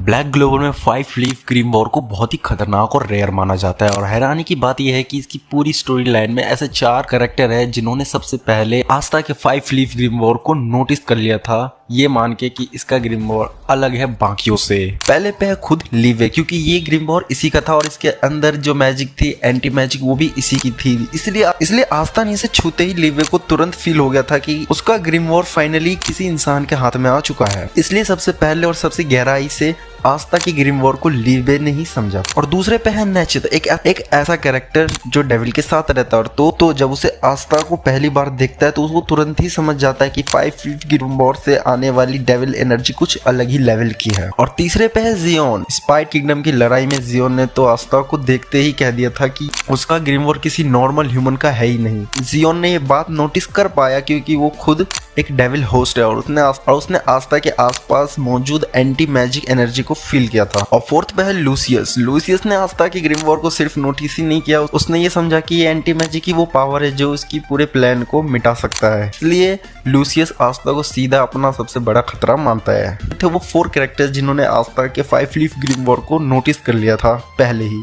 Black Glover में 5 leaf ग्रीमवॉर को बहुत ही खतरनाक और रेयर माना जाता है और हैरानी की बात यह है कि इसकी पूरी स्टोरी लाइन में ऐसे 4 कैरेक्टर है जिन्होंने सबसे पहले आस्था के 5 लीफ ग्रीमवॉर को नोटिस कर लिया था, ये मान के कि इसका ग्रीमवॉर अलग है बाकियों से। पहले पे है खुद लीवे, क्योंकि ये ग्रीमवॉर इसी का था और इसके अंदर जो मैजिक थी, एंटी मैजिक, वो भी इसी की थी। इसलिए आस्था ने इसे छूते ही लीवे को तुरंत फील हो गया था कि उसका ग्रीमवॉर फाइनली किसी इंसान के हाथ में आ चुका है। इसलिए सबसे पहले और सबसे गहराई से आस्था की ग्रीमवॉर को लीवे ने ही समझा। और दूसरे पे है नेचित, एक ऐसा कैरेक्टर जो डेविल के साथ रहता है और तो जब उसे आस्था को पहली बार देखता है तो उसको तुरंत ही समझ जाता है कि 5 लीफ ग्रीमवॉर से आने वाली डेविल एनर्जी कुछ अलग ही लेवल की है। और तीसरे पे है जियोन। स्पाइट किंगडम की लड़ाई में जियोन ने तो आस्था को देखते ही कह दिया था कि उसका ग्रीमवॉर किसी नॉर्मल ह्यूमन का है ही नहीं। जियोन ने ये बात नोटिस कर पाया क्योंकि वो खुद एक डेविल होस्ट है और उसने आस्था के आसपास मौजूद एंटी मैजिक एनर्जी को फील किया था। और फोर्थ पे है लूसियस ने आस्था के ग्रीमवॉर को सिर्फ नोटिस ही नहीं किया, उसने ये समझा कि ये एंटी मैजिक ही वो पावर है जो उसकी पूरे प्लान को मिटा सकता है। इसलिए लूसियस आस्था को सीधा अपना सबसे बड़ा खतरा मानता है। थे वो 4 कैरेक्टर्स जिन्होंने आस्था के 5 लीफ ग्रीमवॉर को नोटिस कर लिया था पहले ही।